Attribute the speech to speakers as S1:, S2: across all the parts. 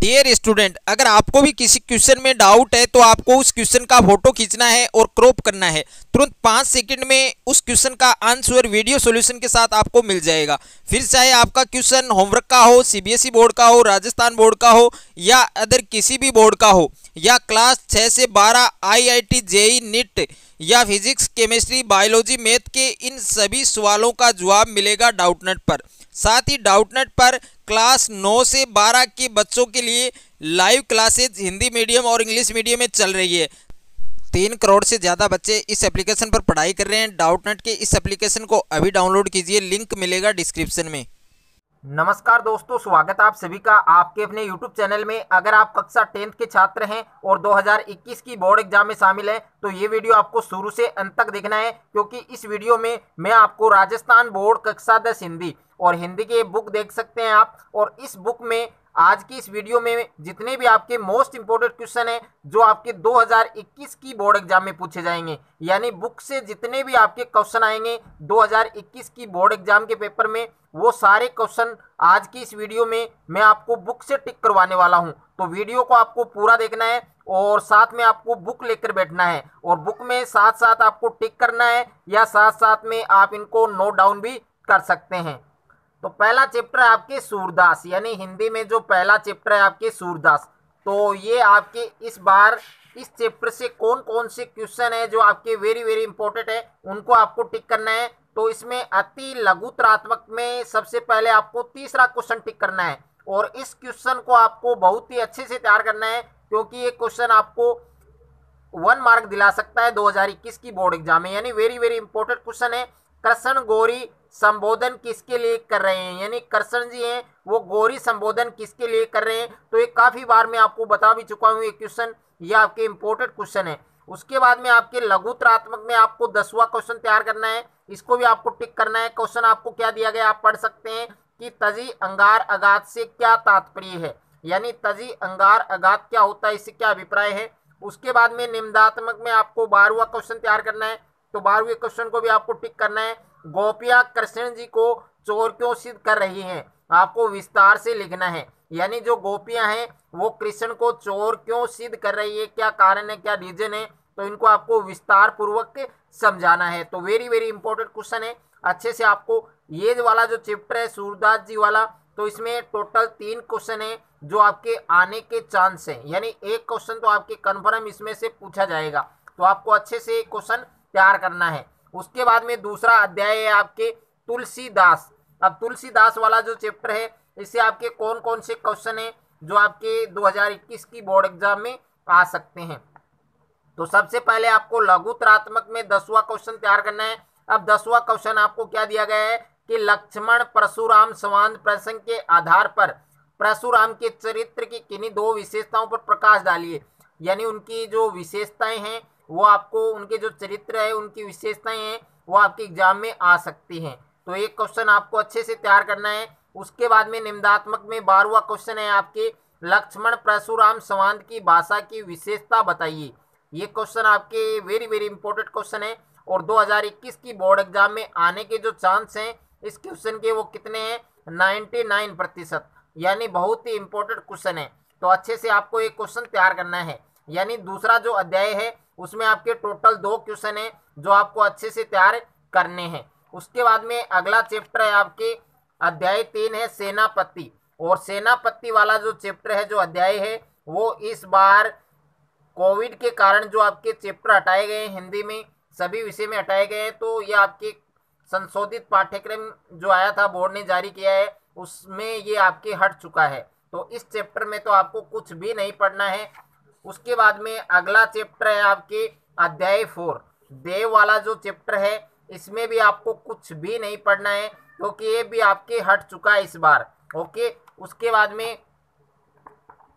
S1: Dear student, अगर आपको भी किसी क्वेश्चन में डाउट है तो आपको उस क्वेश्चन का फोटो खींचना है और क्रॉप करना है। तुरंत 5 सेकंड में उस क्वेश्चन का आंसर वीडियो सॉल्यूशन के साथ आपको मिल जाएगा। फिर चाहे आपका क्वेश्चन होमवर्क का हो, सीबीएसई बोर्ड का हो, राजस्थान बोर्ड का हो या अदर किसी भी बोर्ड का हो, या क्लास 6 से 12 आईआईटी जेई नीट या फिजिक्स केमिस्ट्री बायोलॉजी मैथ के इन सभी सवालों का जवाब मिलेगा डाउटनेट पर। साथ ही डाउटनेट पर क्लास 9 से 12 के बच्चों के लिए लाइव क्लासेज हिंदी मीडियम और इंग्लिश मीडियम में चल रही है। 3 करोड़ से ज़्यादा बच्चे इस एप्लीकेशन पर पढ़ाई कर रहे हैं। डाउटनेट के इस एप्लीकेशन को अभी डाउनलोड कीजिए, लिंक मिलेगा डिस्क्रिप्शन में।
S2: नमस्कार दोस्तों, स्वागत है आप सभी का आपके अपने YouTube चैनल में। अगर आप कक्षा 10th के छात्र हैं और 2021 की बोर्ड एग्जाम में शामिल हैं तो ये वीडियो आपको शुरू से अंत तक देखना है, क्योंकि इस वीडियो में मैं आपको राजस्थान बोर्ड कक्षा 10 हिंदी और हिंदी के बुक देख सकते हैं आप। और इस बुक में आज की इस वीडियो में जितने भी आपके मोस्ट इंपोर्टेंट क्वेश्चन हैं जो आपके 2021 की बोर्ड एग्जाम में पूछे जाएंगे, यानी बुक से जितने भी आपके क्वेश्चन आएंगे 2021 की बोर्ड एग्जाम के पेपर में, वो सारे क्वेश्चन आज की इस वीडियो में मैं आपको बुक से टिक करवाने वाला हूं। तो वीडियो को आपको पूरा देखना है और साथ में आपको बुक लेकर बैठना है और बुक में साथ साथ आपको टिक करना है या साथ साथ में आप इनको नोट डाउन भी कर सकते हैं। तो पहला चैप्टर है आपके सूरदास, यानी हिंदी में जो पहला चैप्टर है आपके सूरदास। तो ये आपके इस बार इस चैप्टर से कौन कौन से क्वेश्चन है जो आपके वेरी वेरी इंपॉर्टेंट है उनको आपको टिक करना है। तो इसमें अति लघुत्रात्मक में सबसे पहले आपको तीसरा क्वेश्चन टिक करना है और इस क्वेश्चन को आपको बहुत ही अच्छे से तैयार करना है, क्योंकि ये क्वेश्चन आपको 1 मार्क दिला सकता है 2021 की बोर्ड एग्जाम में। यानी वेरी वेरी इंपॉर्टेंट क्वेश्चन है। कृष्ण गौरी संबोधन किसके लिए कर रहे हैं, यानी कृष्ण जी हैं वो गौरी संबोधन किसके लिए कर रहे हैं। तो ये काफी बार मैं आपको बता भी चुका हूँ ये क्वेश्चन, ये आपके इंपॉर्टेंट क्वेश्चन है। उसके बाद में आपके लघुत्रात्मक में आपको 10वां क्वेश्चन तैयार करना है, इसको भी आपको टिक करना है। क्वेश्चन आपको क्या दिया गया आप पढ़ सकते हैं कि तजी अंगार अगात से क्या तात्पर्य है, यानी तजी अंगार अगात क्या होता है, इससे क्या अभिप्राय है। उसके बाद में निम्नात्मक में आपको 12वां क्वेश्चन तैयार करना है, तो 12वें क्वेश्चन को भी आपको टिक करना है। गोपियां कृष्ण जी को चोर क्यों सिद्ध कर रही हैं, आपको विस्तार से लिखना है। यानी जो गोपियां हैं वो कृष्ण को चोर क्यों सिद्ध कर रही है, क्या कारण है, क्या रीजन है, तो इनको आपको विस्तार पूर्वक समझाना है। तो वेरी वेरी इंपॉर्टेंट क्वेश्चन है। अच्छे से आपको ये वाला जो चैप्टर है सूरदास जी वाला, तो इसमें टोटल 3 क्वेश्चन है जो आपके आने के चांस है, यानी एक क्वेश्चन तो आपके कन्फर्म इसमें से पूछा जाएगा। तो आपको अच्छे से क्वेश्चन तैयार करना है। उसके बाद में दूसरा अध्याय है आपके तुलसीदास। अब तुलसीदास वाला जो चैप्टर है इससे आपके कौन कौन से क्वेश्चन है जो आपके 2021 की बोर्ड एग्जाम में आ सकते हैं। तो सबसे पहले आपको लघुत्रात्मक में 10वां क्वेश्चन तैयार करना है। अब 10वां क्वेश्चन आपको क्या दिया गया है कि लक्ष्मण परशुराम संवाद प्रसंग के आधार पर परशुराम के चरित्र की किन्हीं 2 विशेषताओं पर प्रकाश डालिए, यानी उनकी जो विशेषताएं हैं वो आपको, उनके जो चरित्र है उनकी विशेषताएं हैं वो आपके एग्जाम में आ सकती हैं। तो एक क्वेश्चन आपको अच्छे से तैयार करना है। उसके बाद में निम्नात्मक में 12वां क्वेश्चन है आपके लक्ष्मण परशुराम संवाद की भाषा की विशेषता बताइए। ये क्वेश्चन आपके वेरी वेरी इंपॉर्टेंट क्वेश्चन है और 2021 की बोर्ड एग्जाम में आने के जो चांस हैं इस क्वेश्चन के वो कितने हैं, 99%, यानी बहुत ही इंपॉर्टेंट क्वेश्चन है। तो अच्छे से आपको एक क्वेश्चन तैयार करना है। यानी दूसरा जो अध्याय है उसमें आपके टोटल 2 क्वेश्चन है जो आपको अच्छे से तैयार करने हैं। उसके बाद में अगला चैप्टर है आपके अध्याय 3 है सेनापति, और सेनापति वाला जो चैप्टर है, जो अध्याय है, वो इस बार कोविड के कारण जो आपके चैप्टर हटाए गए हैं हिंदी में सभी विषय में हटाए गए हैं, तो ये आपके संशोधित पाठ्यक्रम जो आया था बोर्ड ने जारी किया है उसमें ये आपके हट चुका है। तो इस चैप्टर में तो आपको कुछ भी नहीं पढ़ना है। उसके बाद में अगला चैप्टर है आपके अध्याय 4 देव वाला जो चैप्टर है, इसमें भी आपको कुछ भी नहीं पढ़ना है क्योंकि ये भी आपके हट चुका है इस बार। ओके, उसके बाद में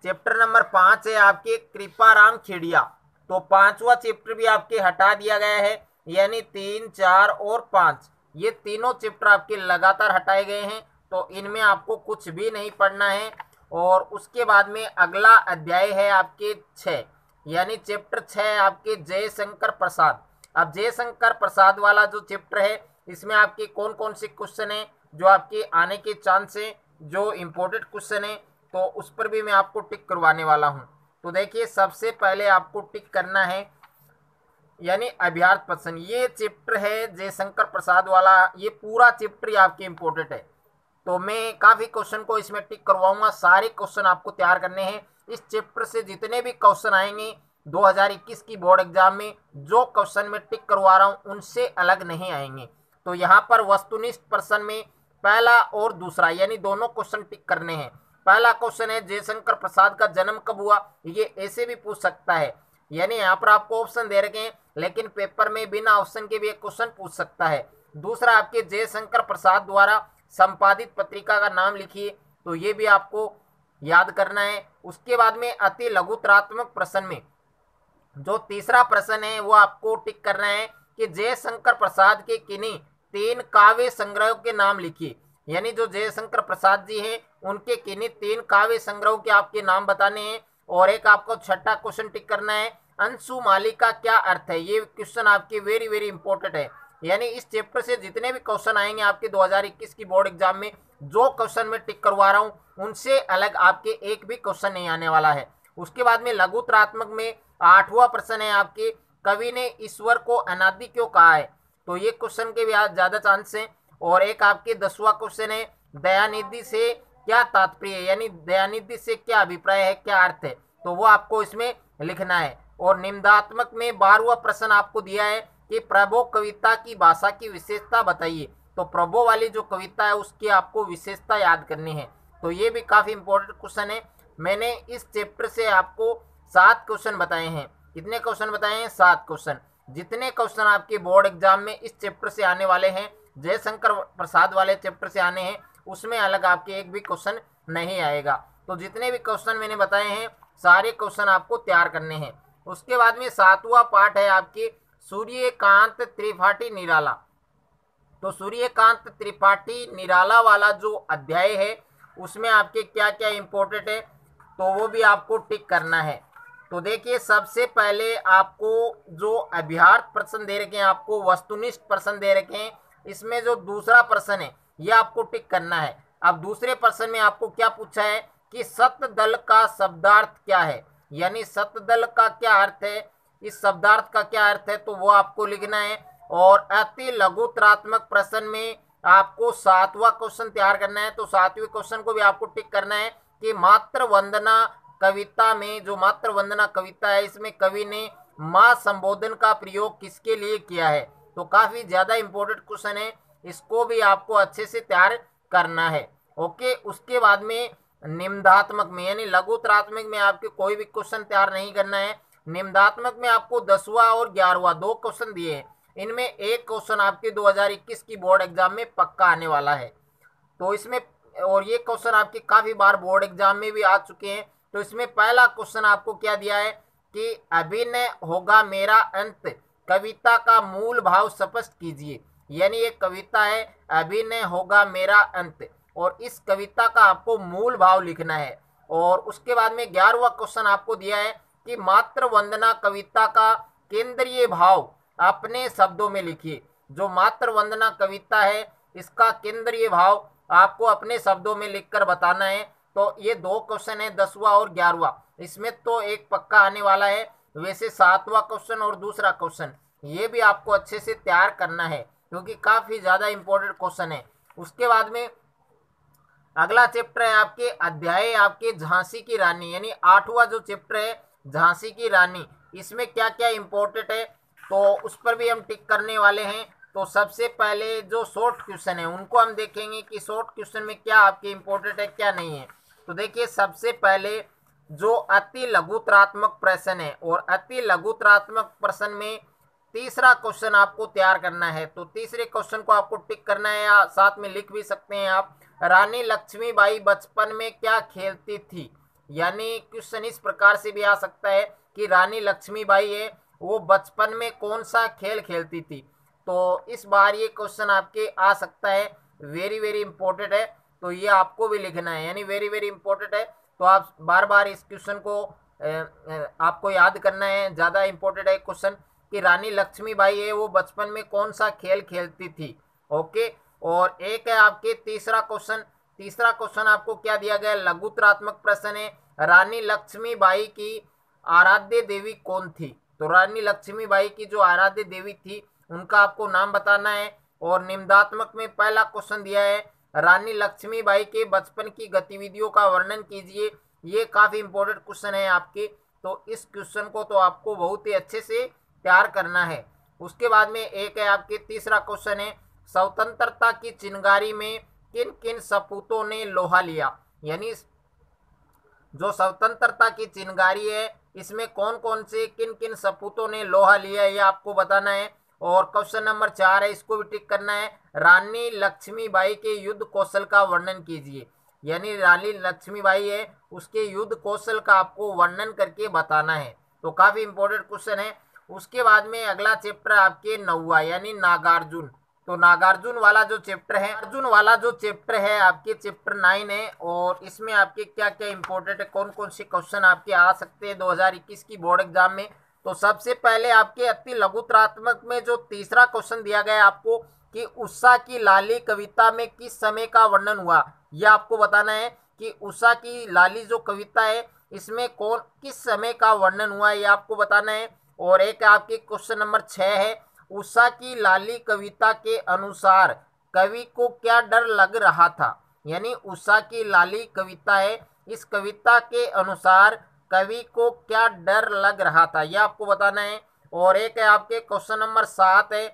S2: चैप्टर नंबर 5 है आपके कृपाराम खेड़िया। तो 5वां चैप्टर भी आपके हटा दिया गया है, यानी 3, 4 और 5 ये तीनों चैप्टर आपके लगातार हटाए गए हैं। तो इनमें आपको कुछ भी नहीं पढ़ना है। और उसके बाद में अगला अध्याय है आपके 6, यानी चैप्टर 6 आपके जयशंकर प्रसाद। अब जयशंकर प्रसाद वाला जो चैप्टर है इसमें आपके कौन कौन से क्वेश्चन हैं जो आपके आने के चांस हैं, जो इम्पोर्टेंट क्वेश्चन है तो उस पर भी मैं आपको टिक करवाने वाला हूं। तो देखिए सबसे पहले आपको टिक करना है यानी अभ्यार्थ प्रश्न, ये चैप्टर है जयशंकर प्रसाद वाला, ये पूरा चैप्टर ही आपके इम्पोर्टेंट है। तो मैं काफी क्वेश्चन को इसमें टिक करवाऊंगा, सारे क्वेश्चन आपको तैयार करने हैं। इस चैप्टर से जितने भी क्वेश्चन आएंगे 2021 की बोर्ड एग्जाम में, जो क्वेश्चन में टिक करवा रहा हूं उनसे अलग नहीं आएंगे। तो यहाँ पर वस्तुनिष्ठ प्रश्न में पहला और दूसरा यानी दोनों क्वेश्चन टिक करने हैं। पहला क्वेश्चन है जयशंकर प्रसाद का जन्म कब हुआ, ये ऐसे भी पूछ सकता है, यानी यहाँ पर आपको ऑप्शन दे रखे हैं, लेकिन पेपर में बिना ऑप्शन के भी एक क्वेश्चन पूछ सकता है। दूसरा आपके जयशंकर प्रसाद द्वारा संपादित पत्रिका का नाम लिखिए, तो ये भी आपको याद करना है। उसके बाद में अति लघुतरात्मक प्रश्न में जो तीसरा प्रश्न है वो आपको टिक करना है कि जयशंकर प्रसाद के किन्हीं 3 काव्य संग्रहों के नाम लिखिए, यानी जो जयशंकर प्रसाद जी हैं उनके किन्हीं 3 काव्य संग्रहों के आपके नाम बताने हैं। और एक आपको छठा क्वेश्चन टिक करना है अंशुमाली का क्या अर्थ है, ये क्वेश्चन आपके वेरी वेरी इंपॉर्टेंट है। यानी इस चैप्टर से जितने भी क्वेश्चन आएंगे आपके 2021 की बोर्ड एग्जाम में, जो क्वेश्चन मैं टिक करवा रहा हूं उनसे अलग आपके एक भी क्वेश्चन नहीं आने वाला है। उसके बाद में लघुतरात्मक में 8वां प्रश्न है आपके, कवि ने ईश्वर को अनादि क्यों कहा है, तो ये क्वेश्चन के भी ज्यादा चांस है। और एक आपके 10वां क्वेश्चन है दयानिधि से क्या तात्पर्य है, यानी दयानिधि से क्या अभिप्राय है, क्या अर्थ है, तो वो आपको इसमें लिखना है। और निम्नात्मक में 12वां प्रश्न आपको दिया है कि प्रभो कविता की भाषा की विशेषता बताइए, तो प्रभो वाली जो कविता है उसकी आपको विशेषता याद करनी है। तो ये भी काफी इंपॉर्टेंट क्वेश्चन है। मैंने इस चैप्टर से आपको 7 क्वेश्चन बताए हैं। कितने क्वेश्चन बताए हैं? 7 क्वेश्चन। जितने क्वेश्चन आपके बोर्ड एग्जाम में इस चैप्टर से आने वाले हैं, जयशंकर प्रसाद वाले चैप्टर से आने हैं, उसमें अलग आपके एक भी क्वेश्चन नहीं आएगा। तो जितने भी क्वेश्चन मैंने बताए हैं सारे क्वेश्चन आपको तैयार करने हैं। उसके बाद में 7वां पार्ट है आपके सूर्यकांत त्रिपाठी निराला। तो सूर्यकांत त्रिपाठी निराला वाला जो अध्याय है उसमें आपके क्या क्या इंपॉर्टेंट है, तो वो भी आपको टिक करना है। तो देखिए सबसे पहले आपको जो अभ्यार्थ प्रश्न दे रखे हैं, आपको वस्तुनिष्ठ प्रश्न दे रखे हैं, इसमें जो दूसरा प्रश्न है ये आपको टिक करना है। अब दूसरे प्रश्न में आपको क्या पूछा है कि सतदल का शब्दार्थ क्या है, यानी सतदल का क्या अर्थ है, इस शब्दार्थ का क्या अर्थ है, तो वो आपको लिखना है। और अति लघुतरात्मक प्रश्न में आपको 7वां क्वेश्चन तैयार करना है, तो 7वें क्वेश्चन को भी आपको टिक करना है कि मातृ वंदना कविता में, जो मातृ वंदना कविता है इसमें कवि ने मां संबोधन का प्रयोग किसके लिए किया है, तो काफी ज्यादा इंपॉर्टेंट क्वेश्चन है, इसको भी आपको अच्छे से तैयार करना है। ओके, उसके बाद में निम्नात्मक में यानी लघुतरात्मक में आपके कोई भी क्वेश्चन तैयार नहीं करना है। निम्नात्मक में आपको 10वां और 11वां 2 क्वेश्चन दिए हैं, इनमें एक क्वेश्चन आपके 2021 की बोर्ड एग्जाम में पक्का आने वाला है। तो इसमें, और ये क्वेश्चन आपके काफी बार बोर्ड एग्जाम में भी आ चुके हैं। तो इसमें पहला क्वेश्चन आपको क्या दिया है कि अभिनय होगा मेरा अंत, कविता का मूल भाव स्पष्ट कीजिए, यानी एक कविता है अभिनय होगा मेरा अंत, और इस कविता का आपको मूल भाव लिखना है। और उसके बाद में 11वां क्वेश्चन आपको दिया है कि मातृ वंदना कविता का केंद्रीय भाव अपने शब्दों में लिखिए। जो मातृ वंदना कविता है इसका केंद्रीय भाव आपको अपने शब्दों में लिखकर बताना है। तो ये 2 क्वेश्चन है, 10वां और 11वां, इसमें तो एक पक्का आने वाला है। वैसे 7वां क्वेश्चन और दूसरा क्वेश्चन ये भी आपको अच्छे से तैयार करना है, क्योंकि काफी ज्यादा इंपॉर्टेंट क्वेश्चन है। उसके बाद में अगला चैप्टर है आपके अध्याय आपके झांसी की रानी, यानी 8वां जो चैप्टर है झांसी की रानी, इसमें क्या क्या इंपॉर्टेंट है तो उस पर भी हम टिक करने वाले हैं। तो सबसे पहले जो शॉर्ट क्वेश्चन है उनको हम देखेंगे कि शॉर्ट क्वेश्चन में क्या आपके इंपॉर्टेंट है क्या नहीं है। तो देखिए सबसे पहले जो अति लघुतरात्मक प्रश्न है, और अति लघुतरात्मक प्रश्न में तीसरा क्वेश्चन आपको तैयार करना है। तो तीसरे क्वेश्चन को आपको टिक करना है, या साथ में लिख भी सकते हैं आप। रानी लक्ष्मीबाई बचपन में क्या खेलती थी, यानी क्वेश्चन इस प्रकार से भी आ सकता है कि रानी लक्ष्मीबाई है वो बचपन में कौन सा खेल खेलती थी। तो इस बार ये क्वेश्चन आपके आ सकता है, वेरी वेरी इंपॉर्टेंट है, तो ये आपको भी लिखना है, यानी वेरी वेरी इंपॉर्टेंट है। तो आप बार बार इस क्वेश्चन को आपको याद करना है, ज़्यादा इंपॉर्टेंट है क्वेश्चन कि रानी लक्ष्मीबाई है वो बचपन में कौन सा खेल खेलती थी। ओके, और एक है आपके तीसरा क्वेश्चन तीसरा क्वेश्चन आपको क्या दिया गया, लघुत्तरात्मक प्रश्न है। रानी लक्ष्मीबाई की आराध्य देवी कौन थी? तो रानी लक्ष्मीबाई की जो आराध्य देवी थी उनका आपको नाम बताना है। और निबंधात्मक में पहला क्वेश्चन दिया है, रानी लक्ष्मीबाई के बचपन की गतिविधियों का वर्णन कीजिए। ये काफी इंपॉर्टेंट क्वेश्चन है आपके, तो इस क्वेश्चन को तो आपको बहुत ही अच्छे से तैयार करना है। उसके बाद में एक है आपके तीसरा क्वेश्चन है, स्वतंत्रता की चिंगारी में किन किन सपूतों ने लोहा लिया? यानी जो स्वतंत्रता की चिंगारी है इसमें कौन कौन से किन किन सपूतों ने लोहा लिया है, ये आपको बताना है। और क्वेश्चन नंबर 4 है, इसको भी टिक करना है, रानी लक्ष्मीबाई के युद्ध कौशल का वर्णन कीजिए। यानी रानी लक्ष्मीबाई है उसके युद्ध कौशल का आपको वर्णन करके बताना है। तो काफी इंपॉर्टेंट क्वेश्चन है। उसके बाद में अगला चैप्टर आपके 9वां यानी नागार्जुन। तो नागार्जुन वाला जो चैप्टर है, अर्जुन वाला जो चैप्टर है आपके चैप्टर 9 है। और इसमें आपके क्या क्या इंपॉर्टेंट है, कौन कौन से क्वेश्चन आपके आ सकते हैं 2021 की बोर्ड एग्जाम में। तो सबसे पहले आपके अति लघुत्तरात्मक में जो तीसरा क्वेश्चन दिया गया है आपको कि उषा की लाली कविता में किस समय का वर्णन हुआ, यह आपको बताना है कि उषा की लाली जो कविता है इसमें कौन किस समय का वर्णन हुआ है, यह आपको बताना है। और एक आपके क्वेश्चन नंबर 6 है, उषा की लाली कविता के अनुसार कवि को क्या डर लग रहा था? यानी उषा की लाली कविता है, इस कविता के अनुसार कवि को क्या डर लग रहा था, यह आपको बताना है। और एक है आपके क्वेश्चन नंबर 7 है,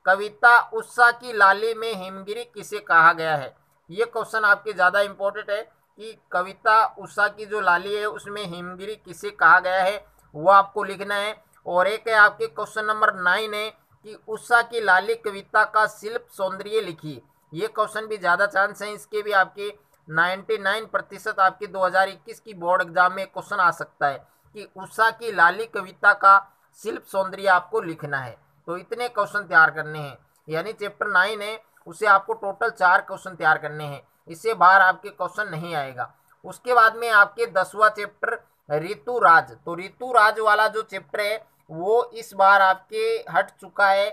S2: कविता उषा की लाली में हिमगिरी किसे कहा गया है? ये क्वेश्चन आपके ज़्यादा इंपॉर्टेंट है कि कविता उषा की जो लाली है उसमें हिमगिरी किसे कहा गया है, वो आपको लिखना है। और एक है आपके क्वेश्चन नंबर 9 है कि उषा की लाली कविता का शिल्प सौंदर्य लिखिए। ये क्वेश्चन भी ज़्यादा चांस है, इसके भी आपके 99% आपके 2021 की बोर्ड एग्जाम में क्वेश्चन आ सकता है कि उषा की लाली कविता का शिल्प सौंदर्य आपको लिखना है। तो इतने क्वेश्चन तैयार करने हैं, यानी चैप्टर 9 है उसे आपको टोटल 4 क्वेश्चन तैयार करने हैं, इससे बाहर आपके क्वेश्चन नहीं आएगा। उसके बाद में आपके 10वां चैप्टर ऋतुराज। तो ऋतुराज वाला जो चैप्टर है वो इस बार आपके हट चुका है,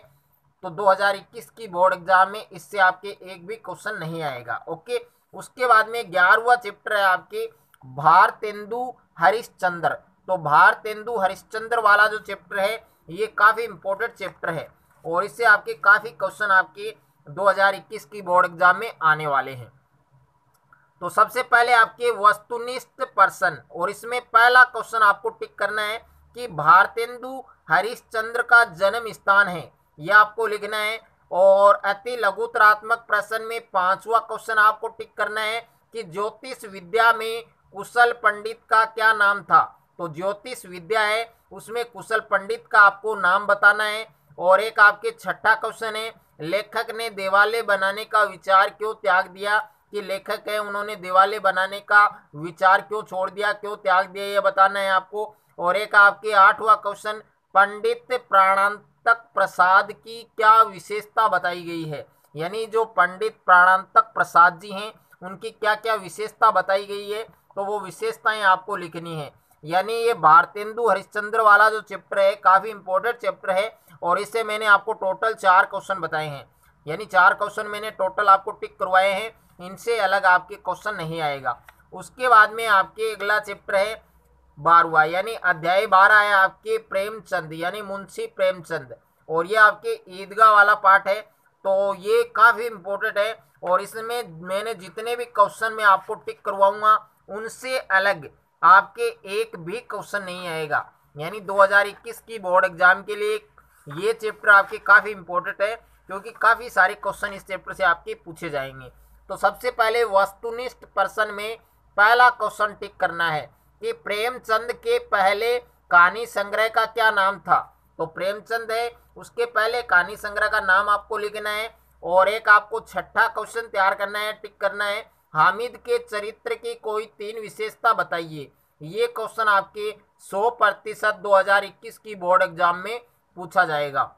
S2: तो 2021 की बोर्ड एग्जाम में इससे आपके एक भी क्वेश्चन नहीं आएगा। ओके। उसके बाद में 11वां चैप्टर है आपके भारतेंदु हरिश्चंद्र। तो भारतेंदु हरिश्चंद्र वाला जो चैप्टर है ये काफी इंपॉर्टेंट चैप्टर है और इससे आपके काफी क्वेश्चन आपके 2021 की बोर्ड एग्जाम में आने वाले हैं। तो सबसे पहले आपके वस्तुनिष्ठ पर्सन, और इसमें पहला क्वेश्चन आपको टिक करना है कि भारतेंदु हरिश्चंद्र का जन्म स्थान है, यह आपको लिखना है। और अति लघुत्तरात्मक प्रश्न में 5वां क्वेश्चन आपको टिक करना है कि ज्योतिष विद्या में कुशल पंडित का क्या नाम था? तो ज्योतिष विद्या है उसमें कुशल पंडित का आपको नाम बताना है। और एक आपके 6ठा क्वेश्चन है, लेखक ने देवालय बनाने का विचार क्यों त्याग दिया? कि लेखक है उन्होंने देवालय बनाने का विचार क्यों छोड़ दिया, क्यों त्याग दिया, यह बताना है आपको। और एक आपके 8वां क्वेश्चन, पंडित प्राणांतक प्रसाद की क्या विशेषता बताई गई है? यानी जो पंडित प्राणांतक प्रसाद जी हैं उनकी क्या क्या विशेषता बताई गई है, तो वो विशेषताएं आपको लिखनी है। यानी ये भारतेंदु हरिश्चंद्र वाला जो चैप्टर है काफी इंपॉर्टेंट चैप्टर है और इससे मैंने आपको टोटल 4 क्वेश्चन बताए हैं, यानी 4 क्वेश्चन मैंने टोटल आपको टिक करवाए हैं, इनसे अलग आपके क्वेश्चन नहीं आएगा। उसके बाद में आपके अगला चैप्टर है 12वां, यानी अध्याय 12 है आपके प्रेमचंद यानी मुंशी प्रेमचंद, और ये आपके ईदगाह वाला पार्ट है। तो ये काफी इंपॉर्टेंट है और इसमें मैंने जितने भी क्वेश्चन मैं आपको टिक करवाऊंगा उनसे अलग आपके एक भी क्वेश्चन नहीं आएगा। यानी 2021 की बोर्ड एग्जाम के लिए ये चैप्टर आपके काफी इंपॉर्टेंट है क्योंकि काफी सारे क्वेश्चन इस चैप्टर से आपके पूछे जाएंगे। तो सबसे पहले वस्तुनिष्ठ पर्सन में पहला क्वेश्चन टिक करना है कि प्रेमचंद के पहले कहानी संग्रह का क्या नाम था? तो प्रेमचंद है उसके पहले कहानी संग्रह का नाम आपको लिखना है। और एक आपको 6ठा क्वेश्चन तैयार करना है, टिक करना है, हामिद के चरित्र की कोई 3 विशेषता बताइए। ये क्वेश्चन आपके 100% 2021 की बोर्ड एग्जाम में पूछा जाएगा।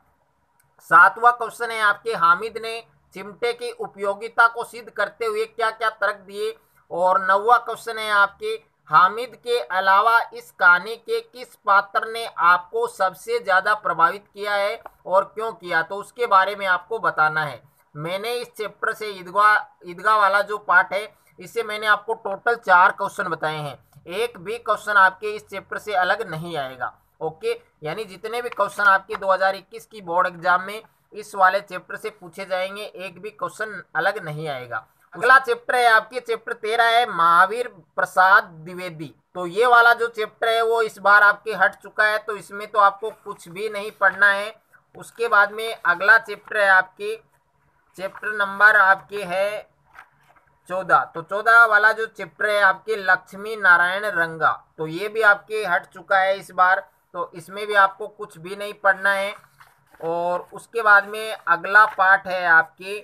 S2: 7वां क्वेश्चन है आपके हामिद ने चिमटे की उपयोगिता को सिद्ध करते हुए क्या क्या तर्क दिए। और 9वां क्वेश्चन है आपके हामिद के अलावा इस कहानी के किस पात्र ने आपको सबसे ज्यादा प्रभावित किया है और क्यों किया, तो उसके बारे में आपको बताना है। मैंने इस चैप्टर से ईदगाह वाला जो पार्ट है इससे मैंने आपको टोटल 4 क्वेश्चन बताए हैं, एक भी क्वेश्चन आपके इस चैप्टर से अलग नहीं आएगा। ओके, यानी जितने भी क्वेश्चन आपके 2021 की बोर्ड एग्जाम में इस वाले चैप्टर से पूछे जाएंगे, एक भी क्वेश्चन अलग नहीं आएगा। अगला चैप्टर है आपके चैप्टर 13 है महावीर प्रसाद द्विवेदी। तो ये वाला जो चैप्टर है वो इस बार आपके हट चुका है, तो इसमें तो आपको कुछ भी नहीं पढ़ना है। उसके बाद में अगला चैप्टर है आपके चैप्टर नंबर आपके है 14। तो 14 वाला जो चैप्टर है आपके लक्ष्मी नारायण रंगा, तो ये भी आपके हट चुका है इस बार, तो इसमें भी आपको कुछ भी नहीं पढ़ना है। और उसके बाद में अगला पार्ट है आपके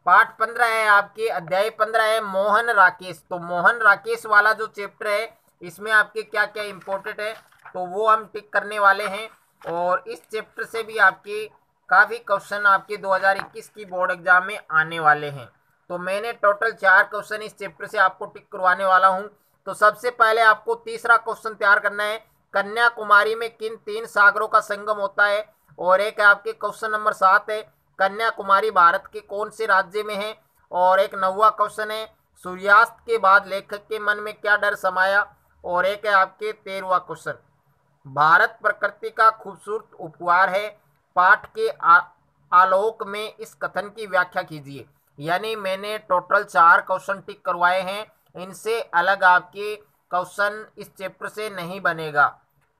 S2: पार्ट 15 है आपके अध्याय 15 है मोहन राकेश। तो मोहन राकेश वाला जो चैप्टर है इसमें आपके क्या क्या इंपॉर्टेंट है तो वो हम टिक करने वाले हैं। और इस चैप्टर से भी आपके काफ़ी क्वेश्चन आपके 2021 की बोर्ड एग्जाम में आने वाले हैं। तो मैंने टोटल 4 क्वेश्चन इस चैप्टर से आपको टिक करवाने वाला हूं। तो सबसे पहले आपको तीसरा क्वेश्चन तैयार करना है, कन्याकुमारी में किन 3 सागरों का संगम होता है। और एक आपके क्वेश्चन नंबर 7 है, कन्याकुमारी भारत के कौन से राज्य में है। और एक 9वां क्वेश्चन है, सूर्यास्त के बाद लेखक के मन में क्या डर समाया। और एक है आपके 13वां क्वेश्चन, भारत प्रकृति का खूबसूरत उपहार है, पाठ के आलोक में इस कथन की व्याख्या कीजिए। यानी मैंने टोटल 4 क्वेश्चन टिक करवाए हैं, इनसे अलग आपके क्वेश्चन इस चैप्टर से नहीं बनेगा।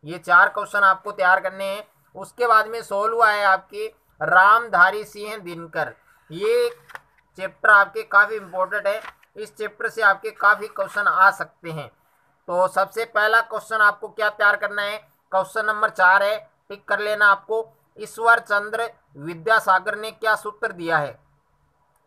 S2: ये 4 क्वेश्चन आपको तैयार करने हैं। उसके बाद में 16वां है आपके रामधारी सिंह दिनकर। ये चैप्टर आपके काफ़ी इम्पोर्टेंट है, इस चैप्टर से आपके काफ़ी क्वेश्चन आ सकते हैं। तो सबसे पहला क्वेश्चन आपको क्या तैयार करना है, क्वेश्चन नंबर 4 है, टिक कर लेना आपको, ईश्वर चंद्र विद्यासागर ने क्या सूत्र दिया है।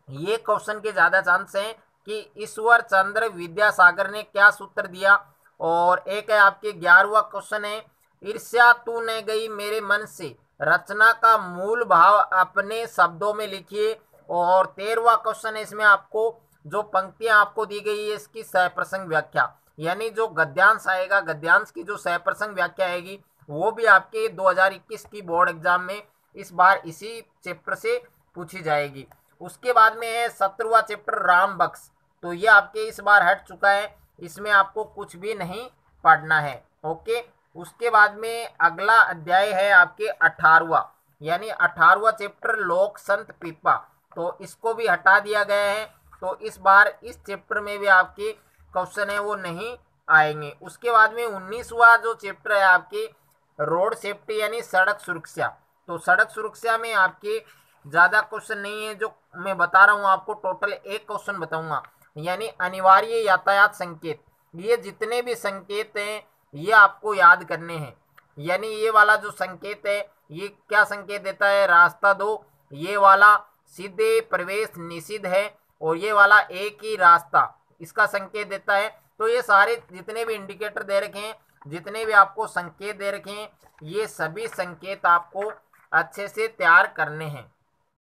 S2: ये क्वेश्चन के ज़्यादा चांस हैं कि ईश्वर चंद्र विद्यासागर ने क्या सूत्र दिया। और एक है आपके 11वां क्वेश्चन है, ईर्ष्या तू न गई मेरे मन से, रचना का मूल भाव अपने शब्दों में लिखिए। और 13वां क्वेश्चन है, इसमें आपको जो पंक्तियां आपको दी गई है इसकी सहप्रसंग व्याख्या, यानी जो गद्यांश आएगा, गद्यांश की जो सहप्रसंग व्याख्या आएगी वो भी आपके 2021 की बोर्ड एग्जाम में इस बार इसी चैप्टर से पूछी जाएगी। उसके बाद में है 17वां चैप्टर राम बख्श। तो ये आपके इस बार हट चुका है, इसमें आपको कुछ भी नहीं पढ़ना है। ओके, उसके बाद में अगला अध्याय है आपके 18वां, यानी 18वां चैप्टर लोक संत पीपा। तो इसको भी हटा दिया गया है, तो इस बार इस चैप्टर में भी आपके क्वेश्चन है वो नहीं आएंगे। उसके बाद में 19वां जो चैप्टर है आपके रोड सेफ्टी यानी सड़क सुरक्षा। तो सड़क सुरक्षा में आपके ज़्यादा क्वेश्चन नहीं है, जो मैं बता रहा हूँ आपको टोटल एक क्वेश्चन बताऊंगा, यानी अनिवार्य यातायात संकेत। ये जितने भी संकेत हैं ये आपको याद करने हैं। यानी ये वाला जो संकेत है ये क्या संकेत देता है, रास्ता दो, ये वाला सीधे प्रवेश निषिद्ध है, और ये वाला एक ही रास्ता इसका संकेत देता है। तो ये सारे जितने भी इंडिकेटर दे रखे हैं, जितने भी आपको संकेत दे रखे हैं, ये सभी संकेत आपको अच्छे से तैयार करने हैं।